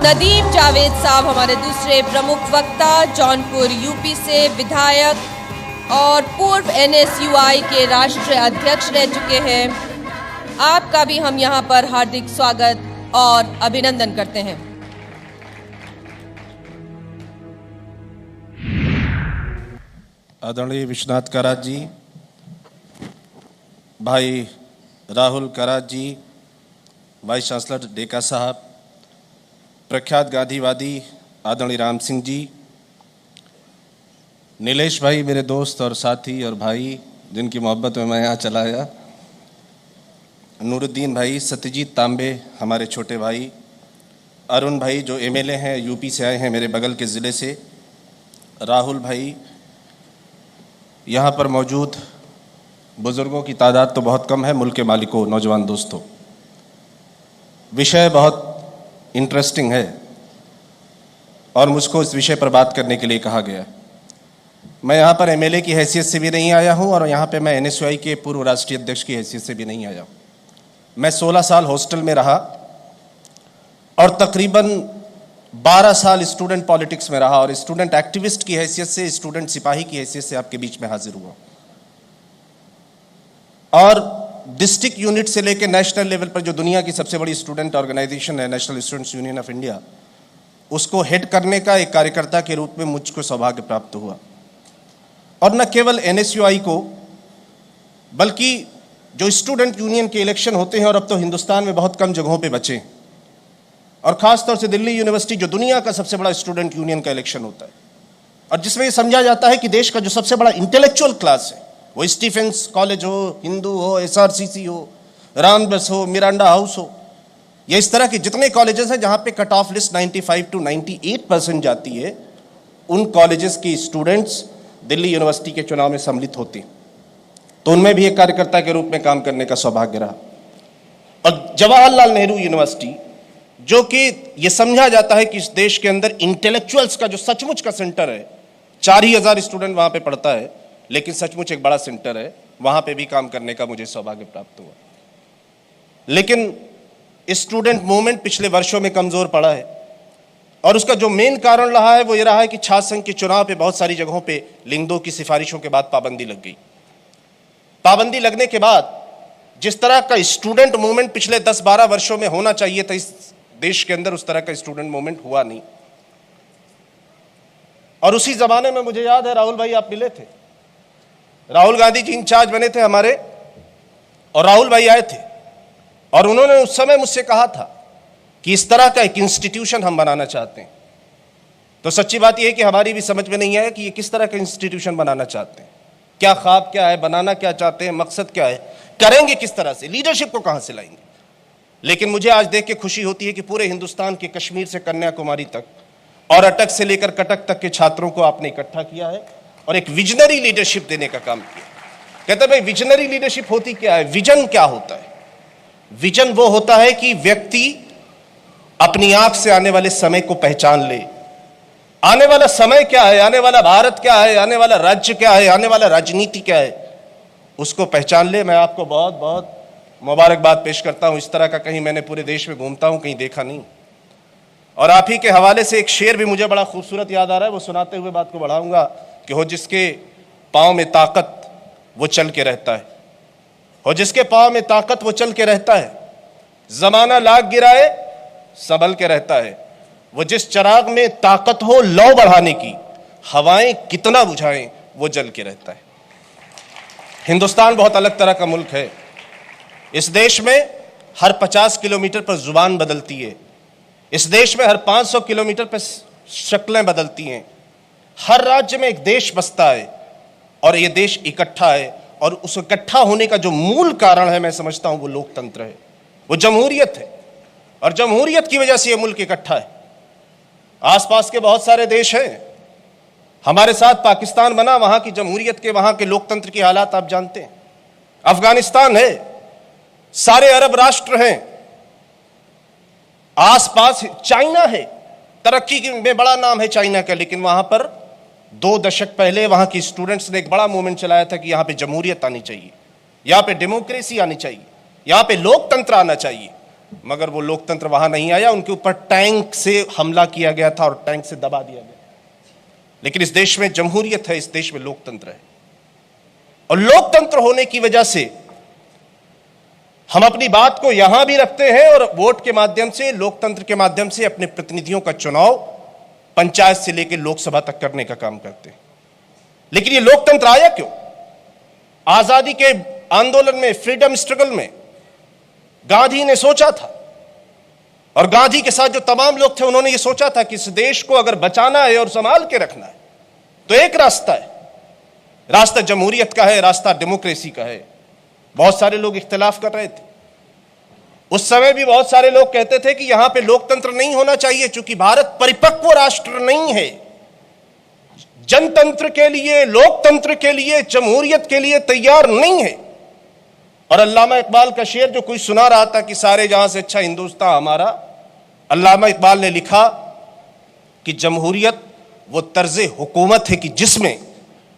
नदीम जावेद साहब हमारे दूसरे प्रमुख वक्ता, जौनपुर यूपी से विधायक और पूर्व NSUI के राष्ट्रीय अध्यक्ष रह चुके हैं। आपका भी हम यहाँ पर हार्दिक स्वागत और अभिनंदन करते हैं। आदरणीय विश्वनाथ करात जी, भाई राहुल करात जी, वाइस चांसलर डेका साहब, प्रख्यात गांधीवादी आदरणीय राम सिंह जी, नीलेश भाई मेरे दोस्त और साथी और भाई जिनकी मोहब्बत में मैं यहाँ चला आया, नूरुद्दीन भाई, सत्यजीत तांबे हमारे छोटे भाई, अरुण भाई जो MLA हैं, यूपी से आए हैं मेरे बगल के ज़िले से, राहुल भाई, यहाँ पर मौजूद बुज़ुर्गों की तादाद तो बहुत कम है, मुल्क के मालिकों, नौजवान दोस्तों, विषय बहुत इंटरेस्टिंग है और मुझको इस विषय पर बात करने के लिए कहा गया। मैं यहाँ पर MLA की हैसियत से भी नहीं आया हूँ और यहाँ पे मैं NSUI के पूर्व राष्ट्रीय अध्यक्ष की हैसियत से भी नहीं आया हूँ। मैं 16 साल हॉस्टल में रहा और तकरीबन 12 साल स्टूडेंट पॉलिटिक्स में रहा और स्टूडेंट एक्टिविस्ट की हैसियत से, स्टूडेंट सिपाही की हैसियत से आपके बीच में हाजिर हुआ। और डिस्ट्रिक्ट यूनिट से लेकर नेशनल लेवल पर जो दुनिया की सबसे बड़ी स्टूडेंट ऑर्गेनाइजेशन है, national students union of India, उसको हेड करने का एक कार्यकर्ता के रूप में मुझको सौभाग्य प्राप्त हुआ। और न केवल NSUI को, बल्कि जो स्टूडेंट यूनियन के इलेक्शन होते हैं और अब तो हिंदुस्तान में बहुत कम जगहों पे बचे, और ख़ासतौर से दिल्ली यूनिवर्सिटी जो दुनिया का सबसे बड़ा स्टूडेंट यूनियन का इलेक्शन होता है और जिसमें ये समझा जाता है कि देश का जो सबसे बड़ा इंटेलेक्चुअल क्लास है, वो स्टीफेंस कॉलेज हो, हिंदू हो, SRCC हो, रामबस हो, मिरांडा हाउस हो, या इस तरह के जितने कॉलेजेस हैं जहाँ पे कट ऑफ लिस्ट 95 to 98% जाती है, उन कॉलेजेस के स्टूडेंट्स दिल्ली यूनिवर्सिटी के चुनाव में सम्मिलित होते हैं। तो उनमें भी एक कार्यकर्ता के रूप में काम करने का सौभाग्य रहा। और जवाहरलाल नेहरू यूनिवर्सिटी, जो कि ये समझा जाता है कि इस देश के अंदर इंटेलेक्चुअल्स का जो सचमुच का सेंटर है, 4,000 स्टूडेंट वहाँ पे पढ़ता है, लेकिन सचमुच एक बड़ा सेंटर है, वहाँ पे भी काम करने का मुझे सौभाग्य प्राप्त हुआ। लेकिन स्टूडेंट मूवमेंट पिछले वर्षों में कमज़ोर पड़ा है और उसका जो मेन कारण रहा है वो ये रहा है कि छात्र संघ के चुनाव पे बहुत सारी जगहों पे लिंग 2 की सिफारिशों के बाद पाबंदी लग गई। पाबंदी लगने के बाद जिस तरह का स्टूडेंट मूवमेंट पिछले 10-12 वर्षों में होना चाहिए था इस देश के अंदर, उस तरह का स्टूडेंट मूवमेंट हुआ नहीं। और उसी जमाने में मुझे याद है, राहुल भाई आप मिले थे, राहुल गांधी जी इंचार्ज बने थे हमारे, और राहुल भाई आए थे और उन्होंने उस समय मुझसे कहा था कि इस तरह का एक इंस्टीट्यूशन हम बनाना चाहते हैं। तो सच्ची बात यह है कि हमारी भी समझ में नहीं आया कि ये किस तरह का इंस्टीट्यूशन बनाना चाहते हैं, क्या ख्वाब क्या है, बनाना क्या चाहते हैं, मकसद क्या है, करेंगे किस तरह से, लीडरशिप को कहां से लाएंगे। लेकिन मुझे आज देख के खुशी होती है कि पूरे हिंदुस्तान के कश्मीर से कन्याकुमारी तक और अटक से लेकर कटक तक के छात्रों को आपने इकट्ठा किया है और एक विजनरी लीडरशिप देने का काम किया। कहते हैं भाई विजनरी लीडरशिप होती क्या है, विजन क्या होता है? विजन वो होता है कि व्यक्ति अपनी आंख से आने वाले समय को पहचान ले। आने वाला समय क्या है, आने वाला भारत क्या है, आने वाला राज्य क्या है, आने वाला राजनीति क्या है, उसको पहचान ले। मैं आपको बहुत बहुत मुबारकबाद पेश करता हूं। इस तरह का कहीं मैंने पूरे देश में घूमता हूं, कहीं देखा नहीं। और आप ही के हवाले से एक शेर भी मुझे बड़ा खूबसूरत याद आ रहा है, वो सुनाते हुए बात को बढ़ाऊंगा कि हो जिसके पांव में ताकत वो चल के रहता है, हो जिसके पांव में ताकत वो चल के रहता है, जमाना लाग गिराए संभल के रहता है, वो जिस चिराग में ताकत हो लौ बढ़ाने की, हवाएं कितना बुझाएं वो जल के रहता है। हिंदुस्तान बहुत अलग तरह का मुल्क है। इस देश में हर 50 किलोमीटर पर जुबान बदलती है, इस देश में हर 500 किलोमीटर पर शक्लें बदलती हैं, हर राज्य में एक देश बसता है और ये देश इकट्ठा है। और उस इकट्ठा होने का जो मूल कारण है, मैं समझता हूं, वो लोकतंत्र है, वो जमहूरियत है। और जमहूरियत की वजह से ये मुल्क इकट्ठा है। आसपास के बहुत सारे देश हैं, हमारे साथ पाकिस्तान बना, वहां की जमहूरियत के, वहां के लोकतंत्र की हालात आप जानते हैं। अफगानिस्तान है, सारे अरब राष्ट्र हैं, आसपास चाइना है, तरक्की में बड़ा नाम है चाइना का, लेकिन वहां पर 2 दशक पहले वहां की स्टूडेंट्स ने एक बड़ा मूवमेंट चलाया था कि यहां पे जमहूरियत आनी चाहिए, यहां पे डेमोक्रेसी आनी चाहिए, यहां पे लोकतंत्र आना चाहिए। मगर वो लोकतंत्र वहां नहीं आया। उनके ऊपर टैंक से हमला किया गया था और टैंक से दबा दिया गया। लेकिन इस देश में जमहूरियत है, इस देश में लोकतंत्र है, और लोकतंत्र होने की वजह से हम अपनी बात को यहां भी रखते हैं और वोट के माध्यम से, लोकतंत्र के माध्यम से अपने प्रतिनिधियों का चुनाव पंचायत से लेकर लोकसभा तक करने का काम करते हैं। लेकिन ये लोकतंत्र आया क्यों? आजादी के आंदोलन में, फ्रीडम स्ट्रगल में गांधी ने सोचा था, और गांधी के साथ जो तमाम लोग थे उन्होंने ये सोचा था कि इस देश को अगर बचाना है और संभाल के रखना है तो एक रास्ता है, रास्ता जमहूरियत का है, रास्ता डेमोक्रेसी का है। बहुत सारे लोग इख्तिलाफ कर रहे थे। उस समय भी बहुत सारे लोग कहते थे कि यहां पे लोकतंत्र नहीं होना चाहिए, क्योंकि भारत परिपक्व राष्ट्र नहीं है, जनतंत्र के लिए, लोकतंत्र के लिए, जमहूरियत के लिए तैयार नहीं है। और अल्लामा इकबाल का शेर जो कोई सुना रहा था कि सारे जहां से अच्छा हिंदुस्तान हमारा, अल्लामा इकबाल ने लिखा कि जमहूरियत वो तर्ज हुकूमत है कि जिसमें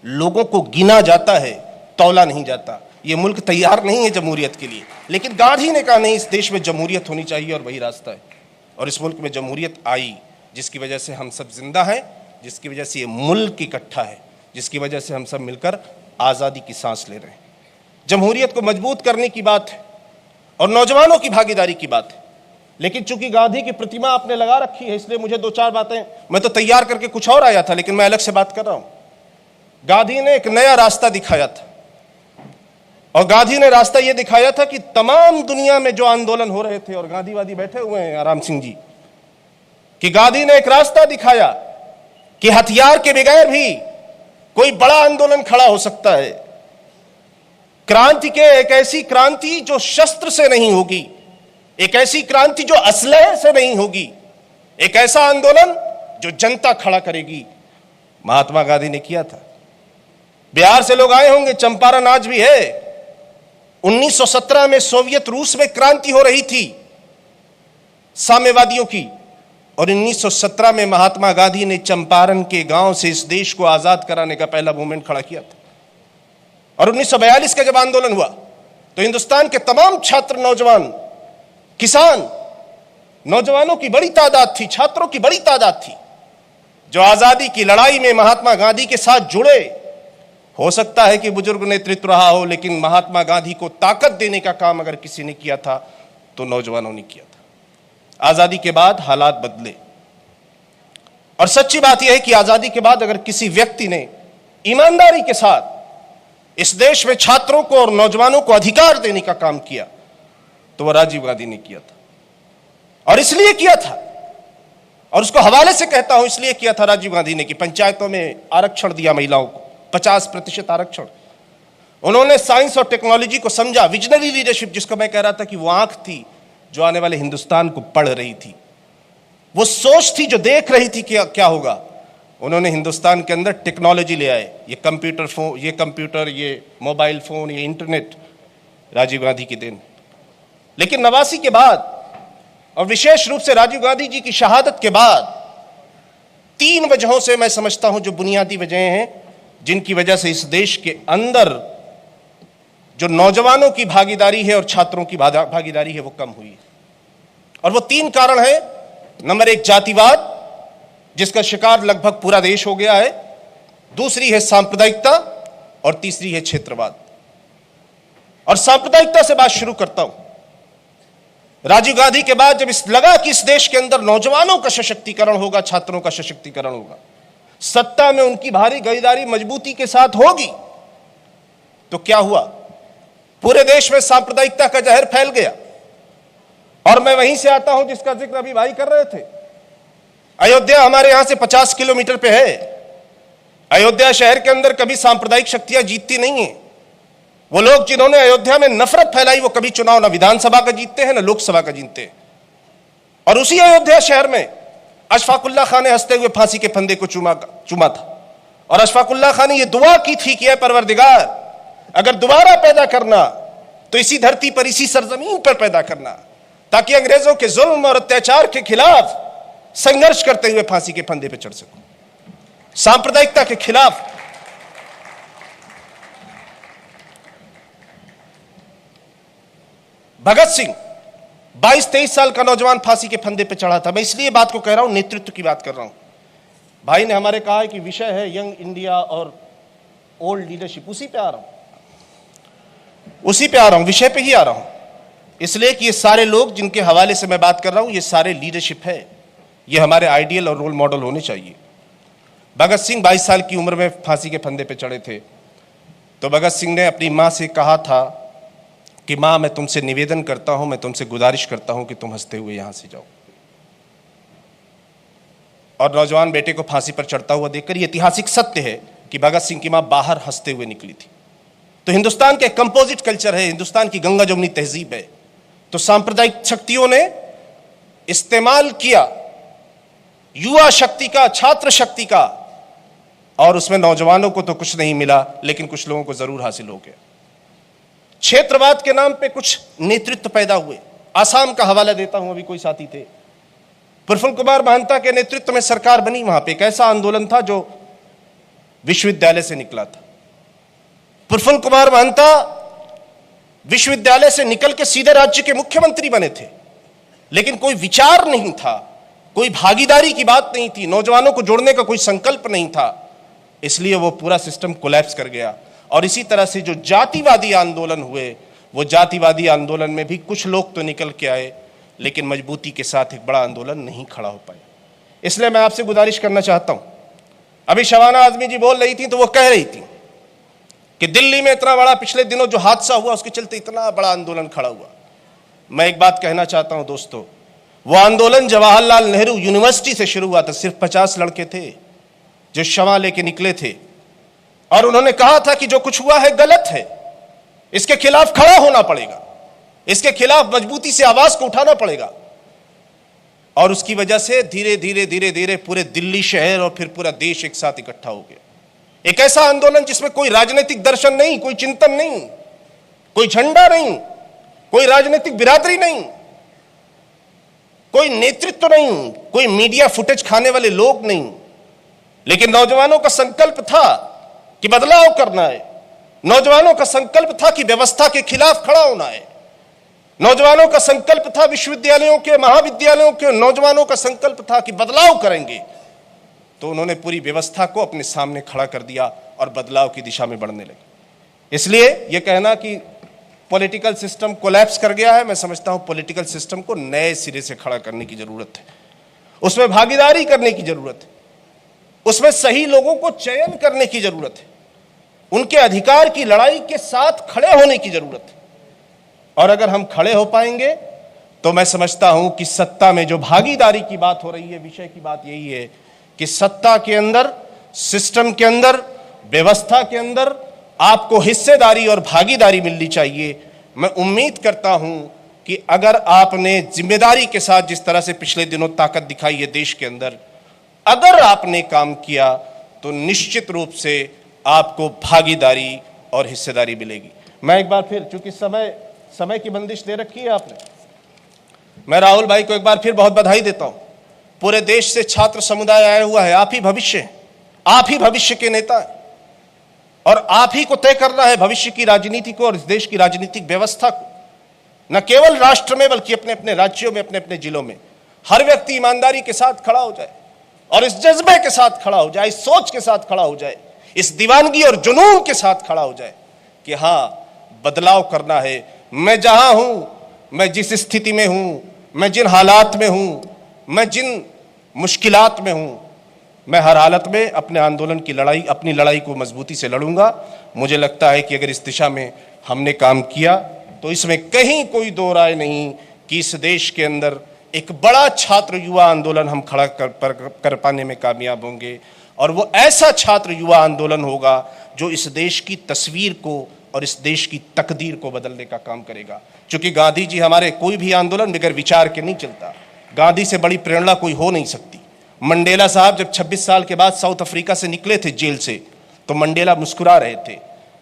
लोगों को गिना जाता है, तौला नहीं जाता। ये मुल्क तैयार नहीं है जमहूरियत के लिए। लेकिन गांधी ने कहा नहीं, इस देश में जमहूरियत होनी चाहिए और वही रास्ता है। और इस मुल्क में जमहूरियत आई, जिसकी वजह से हम सब जिंदा हैं, जिसकी वजह से ये मुल्क इकट्ठा है, जिसकी वजह से हम सब मिलकर आज़ादी की सांस ले रहे हैं। जमहूरियत को मजबूत करने की बात है और नौजवानों की भागीदारी की बात है। लेकिन चूंकि गांधी की प्रतिमा आपने लगा रखी है, इसलिए मुझे दो चार बातें, मैं तो तैयार करके कुछ और आया था, लेकिन मैं अलग से बात कर रहा हूं। गांधी ने एक नया रास्ता दिखाया था, और गांधी ने रास्ता यह दिखाया था कि तमाम दुनिया में जो आंदोलन हो रहे थे, और गांधीवादी बैठे हुए हैं आराम सिंह जी, कि गांधी ने एक रास्ता दिखाया कि हथियार के बगैर भी कोई बड़ा आंदोलन खड़ा हो सकता है। क्रांति के एक ऐसी क्रांति जो शस्त्र से नहीं होगी, एक ऐसी क्रांति जो असलहे से नहीं होगी, एक ऐसा आंदोलन जो जनता खड़ा करेगी। महात्मा गांधी ने किया था। बिहार से लोग आए होंगे, चंपारण आज भी है। 1917 में सोवियत रूस में क्रांति हो रही थी साम्यवादियों की, और 1917 में महात्मा गांधी ने चंपारण के गांव से इस देश को आजाद कराने का पहला मूवमेंट खड़ा किया था। और 1942 का जब आंदोलन हुआ तो हिंदुस्तान के तमाम छात्र, नौजवान, किसान, नौजवानों की बड़ी तादाद थी, छात्रों की बड़ी तादाद थी, जो आजादी की लड़ाई में महात्मा गांधी के साथ जुड़े। हो सकता है कि बुजुर्ग नेतृत्व रहा हो, लेकिन महात्मा गांधी को ताकत देने का काम अगर किसी ने किया था तो नौजवानों ने किया था। आजादी के बाद हालात बदले, और सच्ची बात यह है कि आजादी के बाद अगर किसी व्यक्ति ने ईमानदारी के साथ इस देश में छात्रों को और नौजवानों को अधिकार देने का काम किया तो वह राजीव गांधी ने किया था। और इसलिए किया था, और उसको हवाले से कहता हूं, इसलिए किया था राजीव गांधी ने कि पंचायतों में आरक्षण दिया महिलाओं को, 50% आरक्षण। उन्होंने साइंस और टेक्नोलॉजी को समझा, विजनरी लीडरशिप, जिसको मैं कह रहा था कि वो आंख थी जो आने वाले हिंदुस्तान को पढ़ रही थी, वो सोच थी जो देख रही थी कि क्या होगा। उन्होंने हिंदुस्तान के अंदर टेक्नोलॉजी ले आए, ये कंप्यूटर फोन, ये कंप्यूटर, ये मोबाइल फोन, ये इंटरनेट, राजीव गांधी की देन। लेकिन 89 के बाद, और विशेष रूप से राजीव गांधी जी की शहादत के बाद, 3 वजहों से मैं समझता हूं जो बुनियादी वजहें हैं जिनकी वजह से इस देश के अंदर जो नौजवानों की भागीदारी है और छात्रों की भागीदारी है वो कम हुई है। और वो 3 कारण है। नंबर 1, जातिवाद, जिसका शिकार लगभग पूरा देश हो गया है। दूसरी है सांप्रदायिकता, और तीसरी है क्षेत्रवाद। और सांप्रदायिकता से बात शुरू करता हूं। राजीव गांधी के बाद जब लगा कि इस देश के अंदर नौजवानों का सशक्तिकरण होगा, छात्रों का सशक्तिकरण होगा, सत्ता में उनकी भारी भागीदारी मजबूती के साथ होगी, तो क्या हुआ? पूरे देश में सांप्रदायिकता का जहर फैल गया। और मैं वहीं से आता हूं जिसका जिक्र अभी भाई कर रहे थे। अयोध्या हमारे यहां से 50 किलोमीटर पे है। अयोध्या शहर के अंदर कभी सांप्रदायिक शक्तियां जीतती नहीं है। वो लोग जिन्होंने अयोध्या में नफरत फैलाई वो कभी चुनाव न विधानसभा का जीतते हैं न लोकसभा का जीतते हैं। और उसी अयोध्या शहर में अशफाकुल्ला खान ने हंसते हुए फांसी के फंदे को चूमा था। और अशफाकुल्ला खान ने यह दुआ की थी कि ऐ परवरदिगार, अगर दोबारा पैदा करना तो इसी धरती पर, इसी सरजमीन पर पैदा करना, ताकि अंग्रेजों के जुल्म और अत्याचार के खिलाफ संघर्ष करते हुए फांसी के फंदे पर चढ़ सकूं, सांप्रदायिकता के खिलाफ। भगत सिंह 22-23 साल का नौजवान फांसी के फंदे पे चढ़ा था। मैं इसलिए बात को कह रहा हूं, नेतृत्व की बात कर रहा हूं। भाई ने हमारे कहा है कि विषय है यंग इंडिया और ओल्ड लीडरशिप, उसी पे आ रहा हूं, विषय पे ही आ रहा हूं। इसलिए कि ये सारे लोग जिनके हवाले से मैं बात कर रहा हूं, ये सारे लीडरशिप है, ये हमारे आइडियल और रोल मॉडल होने चाहिए। भगत सिंह 22 साल की उम्र में फांसी के फंदे पे चढ़े थे, तो भगत सिंह ने अपनी मां से कहा था कि मां, मैं तुमसे निवेदन करता हूं, मैं तुमसे गुजारिश करता हूं कि तुम हंसते हुए यहां से जाओ। और नौजवान बेटे को फांसी पर चढ़ता हुआ देखकर यह ऐतिहासिक सत्य है कि भगत सिंह की मां बाहर हंसते हुए निकली थी। तो हिंदुस्तान के कंपोजिट कल्चर है, हिंदुस्तान की गंगा जमुनी तहजीब है। तो सांप्रदायिक शक्तियों ने इस्तेमाल किया युवा शक्ति का, छात्र शक्ति का, और उसमें नौजवानों को तो कुछ नहीं मिला, लेकिन कुछ लोगों को जरूर हासिल हो गया। क्षेत्रवाद के नाम पे कुछ नेतृत्व पैदा हुए। आसाम का हवाला देता हूं, अभी कोई साथी थे, प्रफुल्ल कुमार महंता के नेतृत्व में सरकार बनी। वहां पे एक ऐसा आंदोलन था जो विश्वविद्यालय से निकला था। प्रफुल्ल कुमार महंता विश्वविद्यालय से निकल के सीधे राज्य के मुख्यमंत्री बने थे, लेकिन कोई विचार नहीं था, कोई भागीदारी की बात नहीं थी, नौजवानों को जोड़ने का कोई संकल्प नहीं था, इसलिए वो पूरा सिस्टम कोलैप्स कर गया। और इसी तरह से जो जातिवादी आंदोलन हुए, वो जातिवादी आंदोलन में भी कुछ लोग तो निकल के आए, लेकिन मजबूती के साथ एक बड़ा आंदोलन नहीं खड़ा हो पाया। इसलिए मैं आपसे गुजारिश करना चाहता हूं, अभी शबाना आजमी जी बोल रही थी तो वो कह रही थी कि दिल्ली में इतना बड़ा पिछले दिनों जो हादसा हुआ, उसके चलते इतना बड़ा आंदोलन खड़ा हुआ। मैं एक बात कहना चाहता हूं दोस्तों, वो आंदोलन जवाहरलाल नेहरू यूनिवर्सिटी से शुरू हुआ था। सिर्फ 50 लड़के थे जो क्षमा लेके निकले थे, और उन्होंने कहा था कि जो कुछ हुआ है गलत है, इसके खिलाफ खड़ा होना पड़ेगा, इसके खिलाफ मजबूती से आवाज को उठाना पड़ेगा। और उसकी वजह से धीरे धीरे धीरे धीरे पूरे दिल्ली शहर और फिर पूरा देश एक साथ इकट्ठा हो गया। एक ऐसा आंदोलन जिसमें कोई राजनीतिक दर्शन नहीं, कोई चिंतन नहीं, कोई झंडा नहीं, कोई राजनीतिक बिरादरी नहीं, कोई नेतृत्व नहीं, कोई मीडिया फुटेज खाने वाले लोग नहीं, लेकिन नौजवानों का संकल्प था कि बदलाव करना है। नौजवानों का संकल्प था कि व्यवस्था के खिलाफ खड़ा होना है। नौजवानों का संकल्प था, विश्वविद्यालयों के, महाविद्यालयों के नौजवानों का संकल्प था कि बदलाव करेंगे। तो उन्होंने पूरी व्यवस्था को अपने सामने खड़ा कर दिया और बदलाव की दिशा में बढ़ने लगे। इसलिए यह कहना कि पॉलिटिकल सिस्टम कोलैप्स कर गया है, मैं समझता हूं पॉलिटिकल सिस्टम को नए सिरे से खड़ा करने की जरूरत है, उसमें भागीदारी करने की जरूरत है, उसमें सही लोगों को चयन करने की जरूरत है, उनके अधिकार की लड़ाई के साथ खड़े होने की जरूरत है। और अगर हम खड़े हो पाएंगे तो मैं समझता हूं कि सत्ता में जो भागीदारी की बात हो रही है, विषय की बात यही है कि सत्ता के अंदर, सिस्टम के अंदर, व्यवस्था के अंदर आपको हिस्सेदारी और भागीदारी मिलनी चाहिए। मैं उम्मीद करता हूं कि अगर आपने जिम्मेदारी के साथ जिस तरह से पिछले दिनों ताकत दिखाई है देश के अंदर, अगर आपने काम किया तो निश्चित रूप से आपको भागीदारी और हिस्सेदारी मिलेगी। मैं एक बार फिर, चूंकि समय की बंदिश दे रखी है आपने, मैं राहुल भाई को एक बार फिर बहुत बधाई देता हूं। पूरे देश से छात्र समुदाय आया हुआ है, आप ही भविष्य हैं, आप ही भविष्य के नेता हैं, और आप ही को तय करना है भविष्य की राजनीति को और इस देश की राजनीतिक व्यवस्था को, न केवल राष्ट्र में बल्कि अपने अपने राज्यों में, अपने अपने जिलों में। हर व्यक्ति ईमानदारी के साथ खड़ा हो जाए और इस जज्बे के साथ खड़ा हो जाए, इस सोच के साथ खड़ा हो जाए, इस दीवानगी और जुनून के साथ खड़ा हो जाए कि हां, बदलाव करना है। मैं जहां हूं, मैं जिस स्थिति में हूं, मैं जिन हालात में हूं, मैं जिन मुश्किलात में हूं, मैं हर हालत में अपने आंदोलन की लड़ाई, अपनी लड़ाई को मजबूती से लड़ूंगा। मुझे लगता है कि अगर इस दिशा में हमने काम किया तो इसमें कहीं कोई दो राय नहीं कि इस देश के अंदर एक बड़ा छात्र युवा आंदोलन हम खड़ा कर पाने में कामयाब होंगे। और वो ऐसा छात्र युवा आंदोलन होगा जो इस देश की तस्वीर को और इस देश की तकदीर को बदलने का काम करेगा। क्योंकि गांधी जी, हमारे कोई भी आंदोलन बगैर विचार के नहीं चलता। गांधी से बड़ी प्रेरणा कोई हो नहीं सकती। मंडेला साहब जब 26 साल के बाद साउथ अफ्रीका से निकले थे जेल से, तो मंडेला मुस्कुरा रहे थे।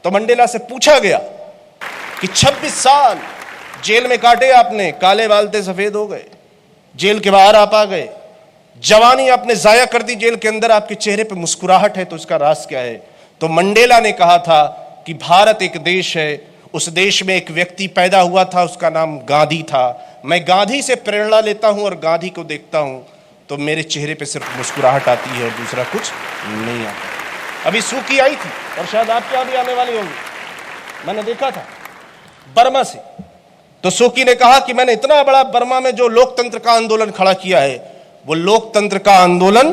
तो मंडेला से पूछा गया कि 26 साल जेल में काटे आपने, काले बाल थे सफेद हो गए, जेल के बाहर आप आ गए, जवानी आपने जाया कर दी जेल के अंदर, आपके चेहरे पे मुस्कुराहट है, तो इसका राज क्या है? तो मंडेला ने कहा था कि भारत एक देश है, उस देश में एक व्यक्ति पैदा हुआ था, उसका नाम गांधी था। मैं गांधी से प्रेरणा लेता हूं और गांधी को देखता हूं तो मेरे चेहरे पे सिर्फ मुस्कुराहट आती है और दूसरा कुछ नहीं आता। अभी सूकी आई थी और शायद आपके यहाँ भी आने वाली होंगी, मैंने देखा था बर्मा से। तो सूकी ने कहा कि मैंने इतना बड़ा बर्मा में जो लोकतंत्र का आंदोलन खड़ा किया है, वो लोकतंत्र का आंदोलन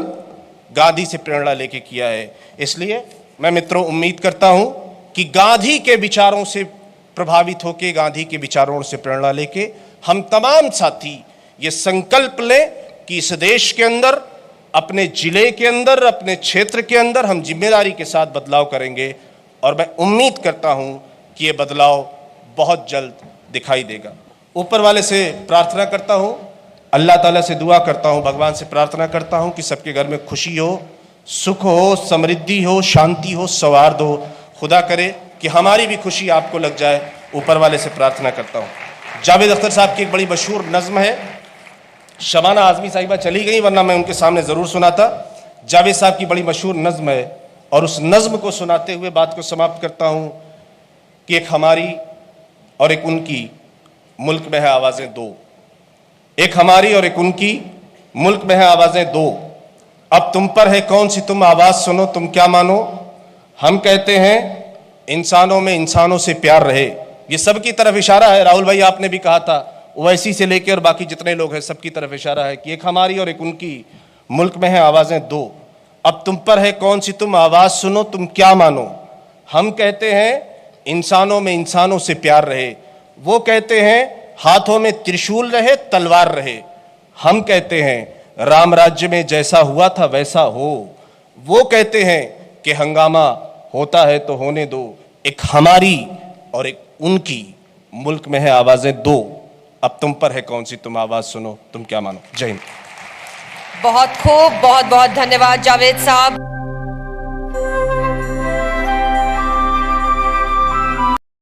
गांधी से प्रेरणा लेके किया है। इसलिए मैं मित्रों उम्मीद करता हूं कि गांधी के विचारों से प्रभावित होकर, गांधी के विचारों से प्रेरणा लेके हम तमाम साथी ये संकल्प लें कि इस देश के अंदर, अपने जिले के अंदर, अपने क्षेत्र के अंदर हम जिम्मेदारी के साथ बदलाव करेंगे। और मैं उम्मीद करता हूं कि ये बदलाव बहुत जल्द दिखाई देगा। ऊपर वाले से प्रार्थना करता हूं, अल्लाह ताला से दुआ करता हूं, भगवान से प्रार्थना करता हूं कि सबके घर में खुशी हो, सुख हो, समृद्धि हो, शांति हो, सौहार्द हो। खुदा करे कि हमारी भी खुशी आपको लग जाए। ऊपर वाले से प्रार्थना करता हूं। जावेद अख्तर साहब की एक बड़ी मशहूर नज़्म है, शबाना आज़मी साहिबा चली गई वरना मैं उनके सामने ज़रूर सुनाता। जावेद साहब की बड़ी मशहूर नज़्म है और उस नज़्म को सुनाते हुए बात को समाप्त करता हूं कि एक हमारी और एक उनकी, मुल्क में है आवाज़ें दो। एक हमारी और एक उनकी, मुल्क में है आवाज़ें दो। अब तुम पर है कौन सी तुम आवाज़ सुनो, तुम क्या मानो। हम कहते हैं इंसानों में इंसानों से प्यार रहे। ये सबकी तरफ इशारा है। राहुल भाई आपने भी कहा था, ओवैसी से लेकर और बाकी जितने लोग हैं सबकी तरफ इशारा है कि एक हमारी और एक उनकी, मुल्क में है आवाज़ें दो। अब तुम पर है कौन सी तुम आवाज़ सुनो, तुम क्या मानो। हम कहते हैं इंसानों में इंसानों से प्यार रहे। वो कहते हैं हाथों में त्रिशूल रहे, तलवार रहे। हम कहते हैं राम राज्य में जैसा हुआ था वैसा हो। वो कहते हैं कि हंगामा होता है तो होने दो। एक हमारी और एक उनकी, मुल्क में है आवाज़ें दो। अब तुम पर है कौन सी तुम आवाज़ सुनो, तुम क्या मानो। जय हिंद। बहुत खूब, बहुत बहुत धन्यवाद जावेद साहब।